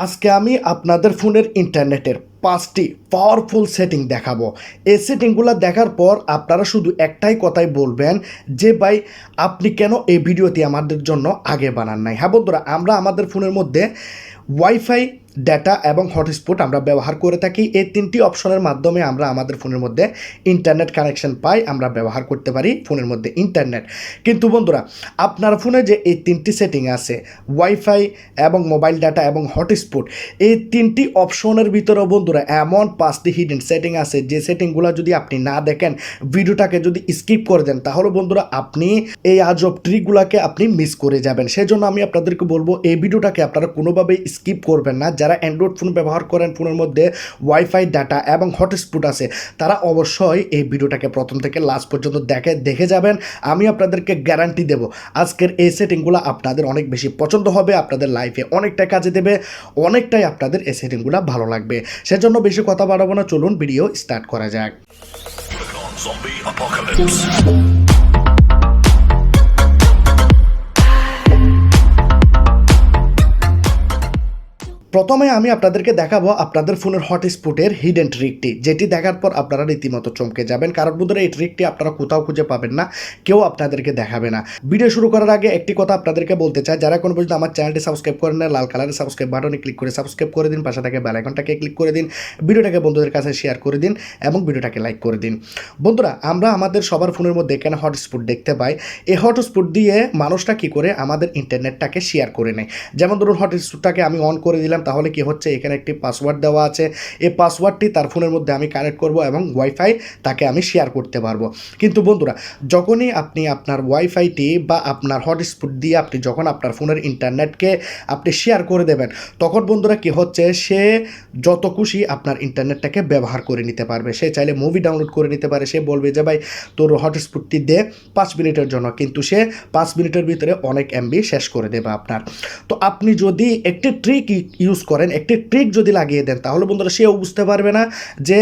আজকে আমি আপনাদের ফোনের ইন্টারনেটের 5টি পাওয়ারফুল সেটিং দেখাবো। এই সেটিংগুলো দেখার পর আপনারা শুধু একটাই কথাই বলবেন যে ভাই আপনি কেন এই ভিডিওটি আমাদের জন্য আগে বানান নাই। হ্যাঁ বন্ধুরা, আমরা আমাদের ফোনের মধ্যে ওয়াইফাই, ডেটা এবং হটস্পট আমরা ব্যবহার করে থাকি। এই তিনটি অপশনের মাধ্যমে আমরা আমাদের ফোনের মধ্যে ইন্টারনেট কানেকশন পাই, আমরা ব্যবহার করতে পারি ফোনের মধ্যে ইন্টারনেট। কিন্তু বন্ধুরা, আপনার ফোনে যে এই তিনটি সেটিং আছে, ওয়াইফাই এবং মোবাইল ডাটা এবং হটস্পট, এই তিনটি অপশনের ভিতরেও বন্ধুরা এমন 5টি হিডেন সেটিং আছে যে সেটিংগুলো যদি আপনি না দেখেন, ভিডিওটাকে যদি স্কিপ করে দেন, তাহলে বন্ধুরা আপনি এই আজব ট্রিকগুলোকে আপনি মিস করে যাবেন। সেজন্য আমি আপনাদেরকে বলবো এই ভিডিওটাকে আপনারা কোনোভাবেই স্কিপ করবেন না। যারা অ্যান্ড্রয়েড ফোন ব্যবহার করেন, ফোনের মধ্যে ওয়াইফাই, ডাটা এবং হটস্পট আছে, তারা অবশ্যই এই ভিডিওটাকে প্রথম থেকে লাস্ট পর্যন্ত দেখে যাবেন। আমি আপনাদেরকে গ্যারান্টি দেব আজকের এই সেটিংগুলো আপনাদের অনেক বেশি পছন্দ হবে, আপনাদের লাইফে অনেকটাই কাজে দেবে, অনেকটাই আপনাদের এই সেটিংগুলো ভালো লাগবে। সেজন্য বেশি কথা বাড়াবো না, চলুন ভিডিও স্টার্ট করা যাক। প্রথমে আমি আপনাদেরকে দেখাবো আপনাদের ফোনের হটস্পটের হিডেন ট্রিকটি, যেটি দেখার পর আপনারা রীতিমতো চমকে যাবেন। কারণ বন্ধুরা এই ট্রিকটি আপনারা কোথাও খুঁজে পাবেন না, কেউ আপনাদেরকে দেখাবে না। ভিডিও শুরু করার আগে একটি কথা আপনাদেরকে বলতে চাই, যারা কোনো পর্যন্ত আমার চ্যানেলটি সাবস্ক্রাইব করেন না, লাল কালারের সাবস্ক্রাইব বাটনে ক্লিক করে সাবস্ক্রাইব করে দিন, পাশে থাকে বেল আইকনটাকে ক্লিক করে দিন, ভিডিওটাকে বন্ধুদের কাছে শেয়ার করে দিন এবং ভিডিওটাকে লাইক করে দিন। বন্ধুরা, আমরা আমাদের সবার ফোনের মধ্যে এখানে হটস্পট দেখতে পাই। এই হটস্পট দিয়ে মানুষটা কি করে আমাদের ইন্টারনেটটাকে শেয়ার করে নেয়। যেমন ধরুন হটস্পটটাকে আমি অন করে দিলাম, তাহলে কি হচ্ছে, এখানে একটি পাসওয়ার্ড দেওয়া আছে। এই পাসওয়ার্ডটি তার ফোনের মধ্যে আমি কানেক্ট করব এবং ওয়াইফাই তাকে আমি শেয়ার করতে পারবো। কিন্তু বন্ধুরা, যখনই আপনি আপনার ওয়াইফাইটি বা আপনার হটস্পট দিয়ে আপনি যখন আপনার ফোনের ইন্টারনেটকে আপনি শেয়ার করে দেবেন, তখন বন্ধুরা কি হচ্ছে, সে যত খুশি আপনার ইন্টারনেটটাকে ব্যবহার করে নিতে পারবে। সে চাইলে মুভি ডাউনলোড করে নিতে পারে। সে বলবে যে ভাই তোর হটস্পটটি দে 5 মিনিটের জন্য, কিন্তু সে 5 মিনিটের ভিতরে অনেক এমবি শেষ করে দেবে আপনার। তো আপনি যদি একটি ট্রিক ইউজ করেন, একটি ট্রিক যদি লাগিয়ে দেন, তাহলে বন্ধুরা সেও বুঝতে পারবে না যে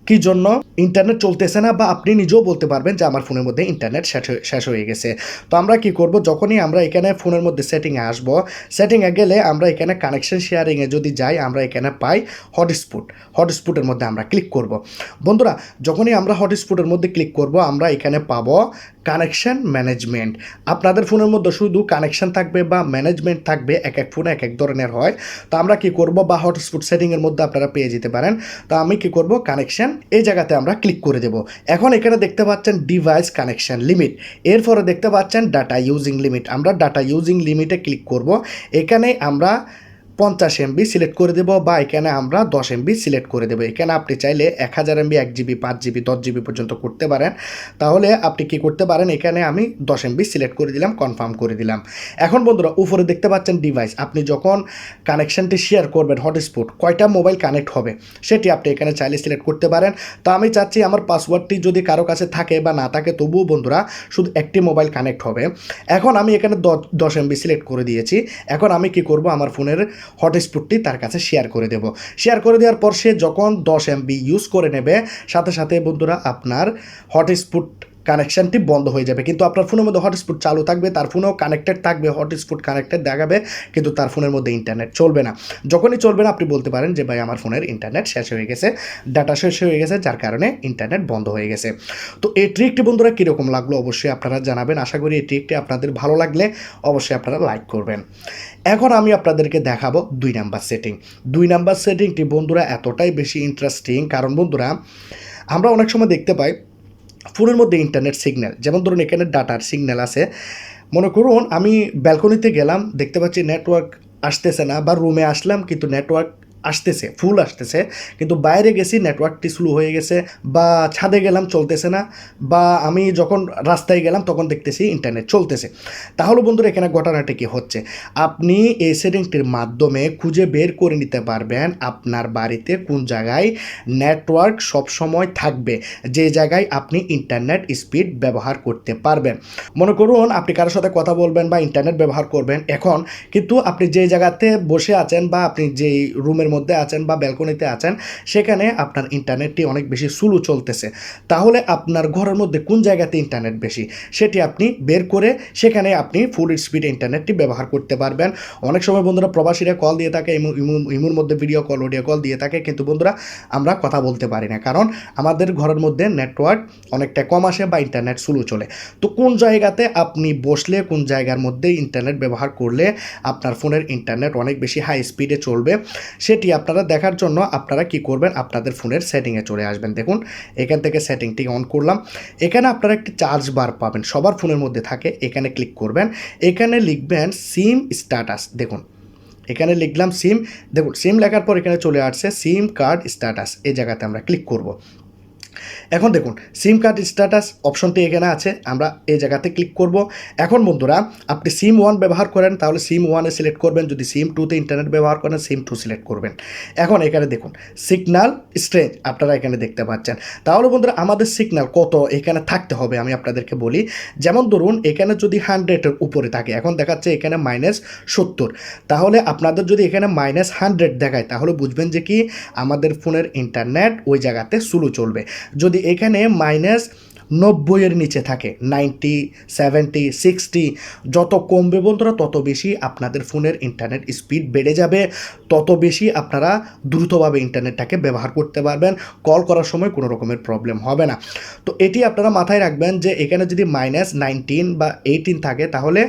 কি জন্য ইন্টারনেট চলতেছে না, বা আপনি নিজেও বলতে পারবেন যে আমার ফোনের মধ্যে ইন্টারনেট শেষ হয়ে গেছে। তো আমরা কি করব, যখনই আমরা এখানে ফোনের মধ্যে সেটিংয়ে আসবো, সেটিংয়ে গেলে আমরা এখানে কানেকশন শেয়ারিংয়ে যদি যাই, আমরা এখানে পাই হটস্পটের মধ্যে আমরা ক্লিক করব। বন্ধুরা, যখনই আমরা হটস্পটের মধ্যে ক্লিক করব, আমরা এখানে পাবো কানেকশন ম্যানেজমেন্ট। আপনাদের ফোনের মধ্যে শুধু কানেকশন থাকবে বা ম্যানেজমেন্ট থাকবে, এক এক ফোনে এক এক ধরনের হয়। তো আমরা কি করব, বা হটস্পট সেটিংয়ের মধ্যে আপনারা পেয়ে যেতে পারেন। তো আমি কি করব, কানেকশন এই জায়গাতে আমরা ক্লিক করে দেব। এখন এখানে দেখতে পাচ্ছেন ডিভাইস কানেকশন লিমিট, এরপরে দেখতে পাচ্ছেন ডাটা ইউজিং লিমিট। আমরা ডাটা ইউজিং লিমিটে ক্লিক করব। এখানে আমরা 50 MB সিলেক্ট করে দেবো, বা এখানে আমরা 10 MB সিলেক্ট করে দেবো। এখানে আপনি চাইলে 1000 MB, 1 GB, 5 GB, 10 GB পর্যন্ত করতে পারেন। তাহলে আপনি কি করতে পারেন, এখানে আমি 10 MB সিলেক্ট করে দিলাম, কনফার্ম করে দিলাম। এখন বন্ধুরা, উপরে দেখতে পাচ্ছেন ডিভাইস। আপনি যখন কানেকশনটি শেয়ার করবেন, হটস্পট কয়টা মোবাইল কানেক্ট হবে সেটি আপনি এখানে চাইলে সিলেক্ট করতে পারেন। তো আমি চাচ্ছি আমার পাসওয়ার্ডটি যদি কারো কাছে থাকে বা না থাকে, তবুও বন্ধুরা শুধু একটি মোবাইল কানেক্ট হবে। এখন আমি এখানে 10 MB সিলেক্ট করে দিয়েছি। এখন আমি কি করব, আমার ফোনের হটস্পটটি তার কাছে শেয়ার করে দেব। শেয়ার করে দেওয়ার পর সে যখন 10 MB ইউজ করে নেবে, সাথে সাথে বন্ধুরা আপনার হটস্পট কানেকশানটি বন্ধ হয়ে যাবে। কিন্তু আপনার ফোনের মধ্যে হটস্পট চালু থাকবে, তার ফোনেও কানেক্টেড থাকবে, হটস্পট কানেক্টেড দেখাবে, কিন্তু তার ফোনের মধ্যে ইন্টারনেট চলবে না। যখনই চলবে না, আপনি বলতে পারেন যে ভাই আমার ফোনের ইন্টারনেট শেষ হয়ে গেছে, ডাটা শেষ হয়ে গেছে, যার কারণে ইন্টারনেট বন্ধ হয়ে গেছে। তো এই ট্রিকটি বন্ধুরা কীরকম লাগলো অবশ্যই আপনারা জানাবেন। আশা করি এই ট্রিকটি আপনাদের ভালো লাগলে অবশ্যই আপনারা লাইক করবেন। এখন আমি আপনাদেরকে দেখাবো 2 নাম্বার সেটিং। 2 নাম্বার সেটিংটি বন্ধুরা এতটাই বেশি ইন্টারেস্টিং, কারণ বন্ধুরা আমরা অনেক সময় দেখতে পাই ফোনের মধ্যে ইন্টারনেট সিগন্যাল, যেমন ধরুন এখানে ডাটার সিগন্যাল আছে। মনে করুন আমি ব্যালকনিতে গেলাম, দেখতে পাচ্ছি নেটওয়ার্ক আসতেছে না, বা রুমে আসলাম কিন্তু নেটওয়ার্ক আসতেছে, ফুল আসতেছে, কিন্তু বাইরে গেছি নেটওয়ার্কটি স্লো হয়ে গেছে, বা ছাদে গেলাম চলতেছে না, বা আমি যখন রাস্তায় গেলাম তখন দেখতেছি ইন্টারনেট চলতেছে। তাহলে বন্ধুরা এখানে ঘটনাটা কি হচ্ছে, আপনি এই সেটিংটির মাধ্যমে খুঁজে বের করে নিতে পারবেন আপনার বাড়িতে কোন জায়গায় নেটওয়ার্ক সবসময় থাকবে, যে জায়গায় আপনি ইন্টারনেট স্পিড ব্যবহার করতে পারবেন। মনে করুন আপনি কারোর সাথে কথা বলবেন বা ইন্টারনেট ব্যবহার করবেন এখন, কিন্তু আপনি যে জায়গাতে বসে আছেন বা আপনি যেই রুমের রুমের মধ্যে আছেন বা ব্যালকনিতে আছেন, সেখানে আপনার ইন্টারনেটটি অনেক বেশি স্লো চলতেছে, তাহলে আপনার ঘরের মধ্যে কোন জায়গাতে ইন্টারনেট বেশি সেটি আপনি বের করে সেখানে আপনি ফুল স্পিড ইন্টারনেটটি ব্যবহার করতে পারবেন। অনেক সময় বন্ধুরা প্রবাসীরা কল দিয়ে থাকে, ইমুর মধ্যে ভিডিও কল অডিও কল দিয়ে থাকে, কিন্তু বন্ধুরা আমরা কথা বলতে পারি না, কারণ আমাদের ঘরের মধ্যে নেটওয়ার্ক অনেকটা কম আসে বা ইন্টারনেট স্লো চলে। তো কোন জায়গাতে আপনি বসলে কোন জায়গার মধ্যে ইন্টারনেট ব্যবহার করলে আপনার ফোনের ইন্টারনেট অনেক বেশি হাই স্পিডে চলবে সেটি আপনারা দেখার জন্য আপনারা কি করবেন, আপনাদের ফোনের সেটিংয়ে চলে আসবেন। দেখুন এখান থেকে সেটিংটি অন করলাম, এখানে আপনারা একটি চার্জ বার পাবেন, সবার ফোনের মধ্যে থাকে, এখানে ক্লিক করবেন, এখানে লিখবেন সিম স্ট্যাটাস। দেখুন এখানে লিখলাম সিম, দেখুন সিম লেখার পর এখানে চলে আসছে সিম কার্ড স্ট্যাটাস, এই জায়গাতে আমরা ক্লিক করব। এখন দেখুন সিম কার্ড স্ট্যাটাস অপশনটি এখানে আছে, আমরা এই জায়গাতে ক্লিক করব। এখন বন্ধুরা আপনি সিম 1 ব্যবহার করেন তাহলে সিম 1-এ সিলেক্ট করবেন, যদি সিম 2-তে ইন্টারনেট ব্যবহার করেন সিম 2 সিলেক্ট করবেন। এখন এখানে দেখুন সিগন্যাল স্ট্রেঞ্জ আপনারা এখানে দেখতে পাচ্ছেন। তাহলে বন্ধুরা আমাদের সিগন্যাল কত এখানে থাকতে হবে আমি আপনাদেরকে বলি। যেমন ধরুন এখানে যদি 100-এর উপরে থাকে, এখন দেখাচ্ছে এখানে -70, তাহলে আপনাদের যদি এখানে -100 দেখায় তাহলে বুঝবেন যে কি আমাদের ফোনের ইন্টারনেট ওই জায়গাতে স্লো চলবে। যদি এখানে -90-এর নিচে থাকে, 90, 70, 60, যত কমবে বন্ধুরা তত বেশি আপনাদের ফোনের ইন্টারনেট স্পিড বেড়ে যাবে, তত বেশি আপনারা দ্রুতভাবে ইন্টারনেটটাকে ব্যবহার করতে পারবেন, কল করার সময় কোনো রকমের প্রবলেম হবে না। তো এটি আপনারা মাথায় রাখবেন যে এখানে যদি -19 বা 18 থাকে তাহলে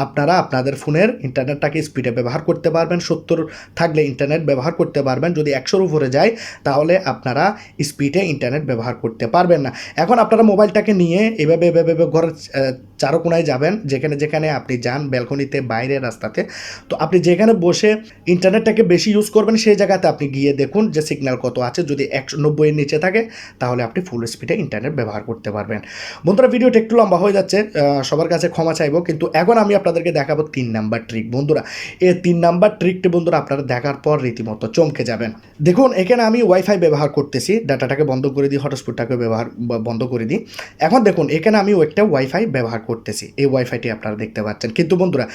আপনারা আপনাদের ফোনের ইন্টারনেটটাকে স্পিডে ব্যবহার করতে পারবেন, 70 থাকলে ইন্টারনেট ব্যবহার করতে পারবেন, যদি 100-এর উপরে যায় তাহলে আপনারা স্পিডে ইন্টারনেট ব্যবহার করতে পারবেন না। এখন আপনারা মোবাইলটাকে নিয়ে এভাবে ঘরের চারকোনায় যাবেন, যেখানে যেখানে আপনি যান, ব্যালকনিতে, বাইরে, রাস্তাতে, তো আপনি যেখানে বসে ইন্টারনেটটাকে বেশি ইউজ করবেন সেই জায়গাতে আপনি গিয়ে দেখুন যে সিগন্যাল কত আছে, যদি 190-এর নিচে থাকে তাহলে আপনি ফুল স্পিডে ইন্টারনেট ব্যবহার করতে পারবেন। বন্ধুরা ভিডিওটা একটু লম্বা হয়ে যাচ্ছে, সবার কাছে ক্ষমা চাইবো, কিন্তু এখন আমি আপনাদেরকে দেখাবো 3 নাম্বার ট্রিক। বন্ধুরা এই 3 নাম্বার ট্রিকটি বন্ধুরা আপনারা দেখার পর রীতিমতো চমকে যাবেন। দেখুন এখানে আমি ওয়াইফাই ব্যবহার করতেছি, ডাটাটাকে বন্ধ করে দিই, হটস্পটটাকে বন্ধ করে দিই। এখন দেখুন এখানে আমি একটা ওয়াইফাই ব্যবহার করতেছি, এই ওয়াইফাইটি আপনারা দেখতে পাচ্ছেন, কিন্তু বন্ধুরা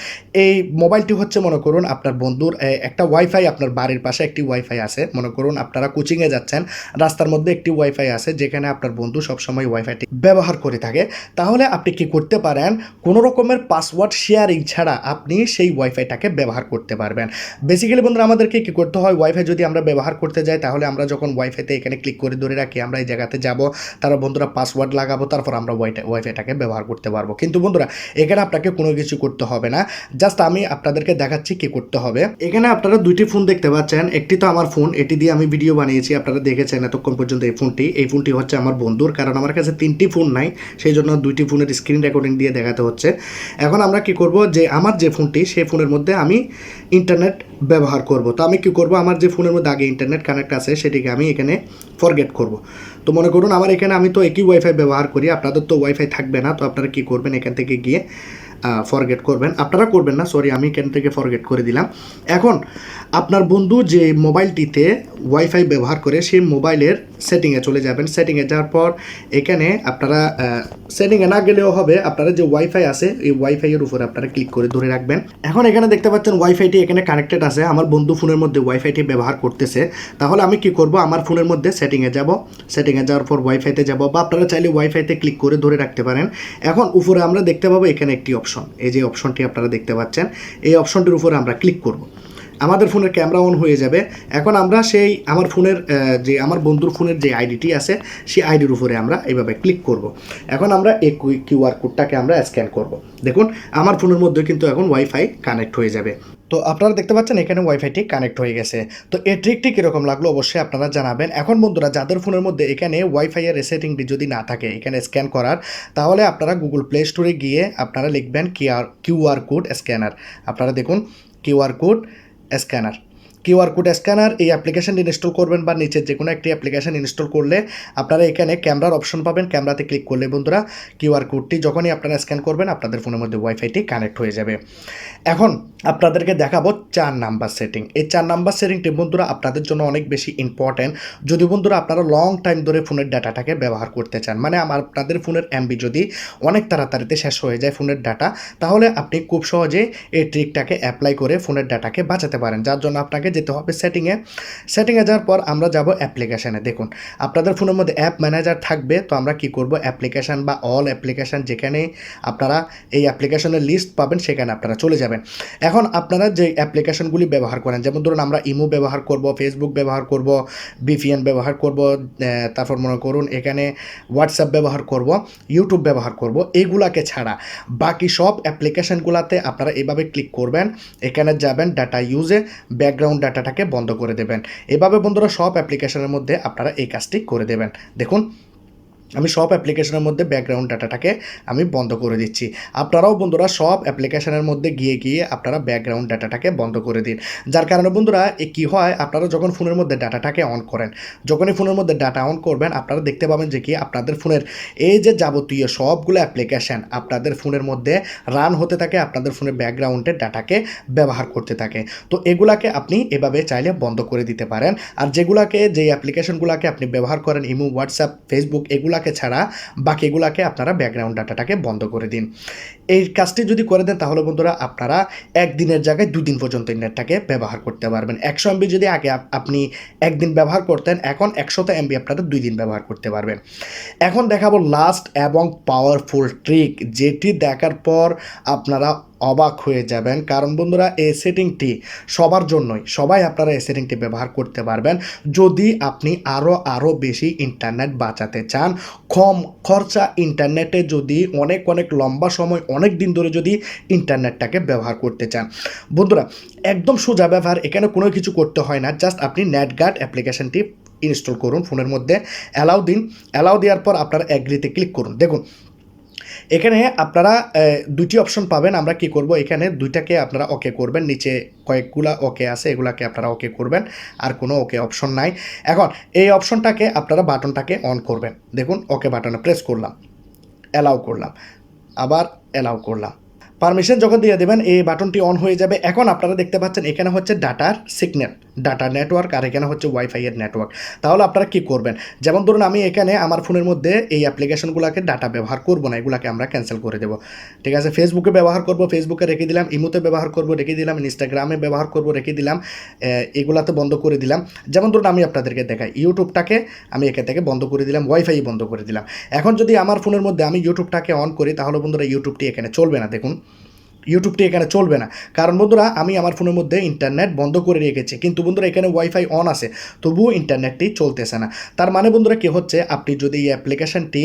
এই মোবাইলটি হচ্ছে মনে করুন আপনার বন্ধুর একটা ওয়াইফাই, আপনার বাড়ির পাশে একটি ওয়াইফাই আছে, মনে করুন আপনারা কোচিংয়ে যাচ্ছেন, রাস্তার মধ্যে একটি ওয়াইফাই আছে যেখানে আপনার বন্ধু সবসময় ওয়াইফাইটি ব্যবহার করে থাকে, তাহলে আপনি কি করতে পারেন, কোনো রকমের পাসওয়ার্ড শেয়ারিং ছাড়া আপনি সেই ওয়াইফাইটাকে ব্যবহার করতে পারবেন। বেসিক্যালি বন্ধুরা আমাদেরকে কী করতে হয়, ওয়াইফাই যদি আমরা ব্যবহার করতে যাই তাহলে আমরা যখন ওয়াইফাইতে এখানে ক্লিক করে ধরে রাখি, আমরা এই জায়গাতে যাব, তারপর বন্ধুরা পাসওয়ার্ড লাগাবো, তারপর আমরা ওয়াইফাইটাকে ব্যবহার করতে পারবো। কিন্তু বন্ধুরা এখানে আপনাকে কোনো কিছু করতে হবে না, জাস্ট আমি আপনাদেরকে দেখাচ্ছি কি করতে হবে। এখানে আপনারা দুইটি ফোন দেখতে পাচ্ছেন, একটি তো আমার ফোন, এটি দিয়ে আমি ভিডিও বানিয়েছি, আপনারা দেখেছেন এতক্ষণ পর্যন্ত এই ফোনটি হচ্ছে আমার বন্ধুর, কারণ আমার কাছে 3টি ফোন নাই, সেই জন্য 2টি ফোনের স্ক্রিন রেকর্ডিং দিয়ে দেখাতে হচ্ছে। এখন আমরা কি করব, যে আমার যে ফোনটি সেই ফোনের মধ্যে আমি ইন্টারনেট ব্যবহার করব। তো আমি কি করব, আমার যে ফোনের মধ্যে আগে ইন্টারনেট কানেক্ট আছে সেটিকে আমি এখানে ফরগেট করব। তো মনে করুন আমার এখানে আমি তো একই ওয়াইফাই ব্যবহার করি, আপনাদের তো ওয়াইফাই থাকবে না, তো আপনারা কি করবেন, এখান থেকে গিয়ে ফরগেট করবেন, আপনারা করবেন না, সরি আমি এখান থেকে ফরগেট করে দিলাম। এখন আপনার বন্ধু যে মোবাইলটিতে ওয়াইফাই ব্যবহার করে সেই মোবাইলের সেটিংয়ে চলে যাবেন, সেটিংয়ে যাওয়ার পর এখানে আপনারা সেটিংয়ে না গেলেও হবে, আপনারা যে ওয়াইফাই আছে এই ওয়াইফাইয়ের উপরে আপনারা ক্লিক করে ধরে রাখবেন। এখন এখানে দেখতে পাচ্ছেন ওয়াইফাইটি এখানে কানেক্টেড আছে, আমার বন্ধু ফোনের মধ্যে ওয়াইফাইটি ব্যবহার করতেছে, তাহলে আমি কি করব, আমার ফোনের মধ্যে সেটিংয়ে যাব, সেটিংয়ে যাওয়ার পর ওয়াইফাইতে যাব, বা আপনারা চাইলে ওয়াইফাইতে ক্লিক করে ধরে রাখতে পারেন। এখন উপরে আমরা দেখতে পাবো এখানে একটি অপশন, এই যে অপশনটি আপনারা দেখতে পাচ্ছেন, এই অপশনটির উপরে আমরা ক্লিক করব, আমাদের ফোনের ক্যামেরা অন হয়ে যাবে। এখন আমরা সেই আমার ফোনের যে আমার বন্ধুর ফোনের যে আইডিটি আছে সেই আইডির উপরে আমরা এইভাবে ক্লিক করব। এখন আমরা এই কিউআর কোডটাকে আমরা স্ক্যান করব। দেখুন আমার ফোনের মধ্যে কিন্তু এখন ওয়াইফাই কানেক্ট হয়ে যাবে। তো আপনারা দেখতে পাচ্ছেন এখানে ওয়াইফাইটি কানেক্ট হয়ে গেছে। তো এই ট্রিকটি কীরকম লাগলো অবশ্যই আপনারা জানাবেন। এখন বন্ধুরা যাদের ফোনের মধ্যে এখানে ওয়াইফাইয়ের সেটিংটি যদি না থাকে এখানে স্ক্যান করার, তাহলে আপনারা গুগল প্লে স্টোরে গিয়ে আপনারা লিখবেন কিউআর কোড স্ক্যানার। আপনারা দেখুন কিউআর কোড স্ক্যানার এই অ্যাপ্লিকেশানটি ইনস্টল করবেন, বা নিচের যে কোনো একটি অ্যাপ্লিকেশান ইনস্টল করলে আপনারা এখানে ক্যামেরার অপশন পাবেন, ক্যামেরাতে ক্লিক করলে বন্ধুরা কিউআর কোডটি যখনই আপনারা স্ক্যান করবেন আপনাদের ফোনের মধ্যে ওয়াইফাইটি কানেক্ট হয়ে যাবে। এখন আপনাদেরকে দেখাবো 4 নাম্বার সেটিং। এই 4 নাম্বার সেটিংটি বন্ধুরা আপনাদের জন্য অনেক বেশি ইম্পর্টেন্ট। যদি বন্ধুরা আপনারা লং টাইম ধরে ফোনের ডাটাটাকে ব্যবহার করতে চান, মানে আপনাদের ফোনের এমবি যদি অনেক তাড়াতাড়িতে শেষ হয়ে যায় ফোনের ডাটা, তাহলে আপনি খুব সহজে এই ট্রিকটাকে অ্যাপ্লাই করে ফোনের ডাটাকে বাঁচাতে পারেন। যার জন্য আপনাকে যেতে হবে সেটিংয়ে যাওয়ার পর আমরা যাব অ্যাপ্লিকেশানে। দেখুন আপনাদের ফোনের মধ্যে অ্যাপ ম্যানেজার থাকবে, তো আমরা কি করব, অ্যাপ্লিকেশান বা অল অ্যাপ্লিকেশান যেখানে আপনারা এই অ্যাপ্লিকেশনের লিস্ট পাবেন সেখানে আপনারা চলে যাবেন। এখন আপনারা যে অ্যাপ্লিকেশনগুলি ব্যবহার করেন, যেমন ধরুন আমরা ইমো ব্যবহার করব, ফেসবুক ব্যবহার করব, ভিপিএন ব্যবহার করব, তারপর মনে করুন এখানে হোয়াটসঅ্যাপ ব্যবহার করব, ইউটিউব ব্যবহার করব, এইগুলাকে ছাড়া বাকি সব অ্যাপ্লিকেশনগুলোতে আপনারা এভাবে ক্লিক করবেন, এখানে যাবেন ডাটা ইউজে, ব্যাকগ্রাউন্ড ডাটাটাকে বন্ধ করে দেবেন। এভাবে বন্ধুরা সব অ্যাপ্লিকেশনের মধ্যে আপনারা এই কাজটি করে দেবেন। দেখুন আমি সব অ্যাপ্লিকেশনের মধ্যে ব্যাকগ্রাউন্ড ডাটাটাকে আমি বন্ধ করে দিচ্ছি। আপনারাও বন্ধুরা সব অ্যাপ্লিকেশনের মধ্যে গিয়ে আপনারা ব্যাকগ্রাউন্ড ডাটাটাকে বন্ধ করে দিন। যার কারণে বন্ধুরা কী হয়, আপনারা যখন ফোনের মধ্যে ডাটাটাকে অন করেন, যখনই ফোনের মধ্যে ডাটা অন করবেন আপনারা দেখতে পাবেন যে কি আপনাদের ফোনের এই যে যাবতীয় সবগুলো অ্যাপ্লিকেশান আপনাদের ফোনের মধ্যে রান হতে থাকে, আপনাদের ফোনের ব্যাকগ্রাউন্ডের ডাটাকে ব্যবহার করতে থাকে। তো এগুলাকে আপনি এভাবে চাইলে বন্ধ করে দিতে পারেন। আর যেই অ্যাপ্লিকেশনগুলোকে আপনি ব্যবহার করেন, ইমো, হোয়াটসঅ্যাপ, ফেসবুক, এগুলাকে ছাড়া বাকিগুলাকে আপনারা ব্যাকগ্রাউন্ড ডাটাটাকে বন্ধ করে দিন। এই কাজটি যদি করে দেন তাহলে বন্ধুরা আপনারা একদিনের জায়গায় 2 দিন পর্যন্ত নেটটাকে ব্যবহার করতে পারবেন। 100 এমবি যদি আগে আপনি একদিন ব্যবহার করতেন, এখন 100 এমবি আপনারা 2 দিন ব্যবহার করতে পারবেন। এখন দেখাবো লাস্ট এবং পাওয়ারফুল ট্রিক, যেটি দেখার পর আপনারা অবাক হয়ে যাবেন। কারণ বন্ধুরা এই সেটিংটি সবার জন্যই, সবাই আপনারা এই সেটিংটি ব্যবহার করতে পারবেন যদি আপনি আরও বেশি ইন্টারনেট বাঁচাতে চান। কম খরচা ইন্টারনেটে যদি অনেক লম্বা সময় অনেক দিন ধরে যদি ইন্টারনেটটাকে ব্যবহার করতে চান, বন্ধুরা একদম সোজা ব্যবহার, এখানে কোনো কিছু করতে হয় না। জাস্ট আপনি নেটগার্ড অ্যাপ্লিকেশনটি ইনস্টল করুন ফোনের মধ্যে, অ্যালাউ দেওয়ার পর আপনার অ্যাগ্রিতে ক্লিক করুন। দেখুন এখানে আপনারা 2টি অপশন পাবেন। আমরা কি করব, এখানে 2টাকে আপনারা ওকে করবেন, নিচে কয়েকগুলা ওকে আছে, এগুলাকে আপনারা ওকে করবেন, আর কোনো ওকে অপশন নাই। এখন এই অপশনটাকে আপনারা বাটনটাকে অন করবেন। দেখুন ওকে বাটনে প্রেস করলাম, অ্যালাউ করলাম, আবার অ্যালাউ করলাম, পারমিশন যখন দিয়ে দেবেন এই বাটনটি অন হয়ে যাবে। এখন আপনারা দেখতে পাচ্ছেন এখানে হচ্ছে ডাটার সিগন্যাল, ডাটা নেটওয়ার্ক, আর এখানে হচ্ছে ওয়াইফাই এর নেটওয়ার্ক। তাহলে আপনারা কি করবেন, যেমন ধরুন আমি এখানে আমার ফোনের মধ্যে এই অ্যাপ্লিকেশনগুলোকে ডাটা ব্যবহার করব না, এগুলাকে আমরা ক্যান্সেল করে দেবো। ঠিক আছে, ফেসবুকে ব্যবহার করব, ফেসবুকে রেখে দিলাম, ইমোতে ব্যবহার করব রেখে দিলাম, ইনস্টাগ্রামে ব্যবহার করব রেখে দিলাম, এগুলাতে বন্ধ করে দিলাম। যেমন ধরুন আমি আপনাদেরকে দেখাই, ইউটিউবটাকে আমি এখান থেকে বন্ধ করে দিলাম, ওয়াইফাই বন্ধ করে দিলাম। এখন যদি আমার ফোনের মধ্যে আমি ইউটিউবটাকে অন করি তাহলে বন্ধুরা ইউটিউবটি এখানে চলবে না। দেখুন ইউটিউবটি এখানে চলবে না, কারণ বন্ধুরা আমি আমার ফোনের মধ্যে ইন্টারনেট বন্ধ করে রেখেছি, কিন্তু বন্ধুরা এখানে ওয়াইফাই অন আছে, তবুও ইন্টারনেটটি চলতেছে না। তার মানে বন্ধুরা কী হচ্ছে, আপনি যদি এই অ্যাপ্লিকেশনটি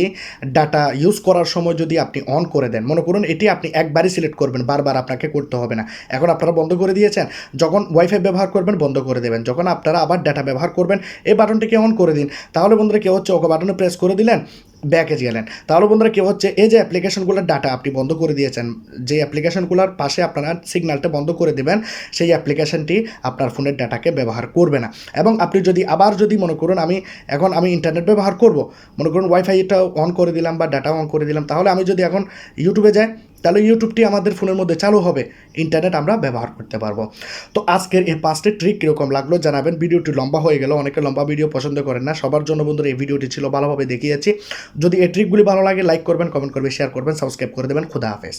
ডাটা ইউজ করার সময় যদি আপনি অন করে দেন, মনে করুন এটি আপনি একবারই সিলেক্ট করবেন, বারবার আপনাকে করতে হবে না। এখন আপনারা বন্ধ করে দিয়েছেন, যখন ওয়াইফাই ব্যবহার করবেন বন্ধ করে দেবেন, যখন আপনারা আবার ডাটা ব্যবহার করবেন এই বাটনটিকে অন করে দিন। তাহলে বন্ধুরা কী হচ্ছে, ওকে বাটনে প্রেস করে দিলেন, ব্যাকে গেলেন, তাহলে বন্ধুরা কী হচ্ছে, এই যে অ্যাপ্লিকেশনগুলোর ডাটা আপনি বন্ধ করে দিয়েছেন, যে অ্যাপ্লিকেশনগুলোর পাশে আপনারা সিগন্যালটা বন্ধ করে দেবেন, সেই অ্যাপ্লিকেশনটি আপনার ফোনের ডাটাকে ব্যবহার করবে না। এবং আপনি যদি আবার মনে করুন আমি ইন্টারনেট ব্যবহার করব, মনে করুন ওয়াইফাইটা অন করে দিলাম বা ডাটা অন করে দিলাম, তাহলে আমি যদি এখন ইউটিউবে যাই তাহলে ইউটিউবটি আমাদের ফোনের মধ্যে চালু হবে, ইন্টারনেট আমরা ব্যবহার করতে পারবো। তো আজকের এই 5টি ট্রিক কীরকম লাগলো জানাবেন। ভিডিওটি লম্বা হয়ে গেল, অনেকে লম্বা ভিডিও পছন্দ করেন না, সবার জন্য বন্ধুরা এই ভিডিওটি ছিল, ভালোভাবে দেখিয়েছি। যদি এই ট্রিকগুলি ভালো লাগে লাইক করবেন, কমেন্ট করবেন, শেয়ার করবেন, সাবস্ক্রাইব করে দেবেন। খুদা হাফেজ।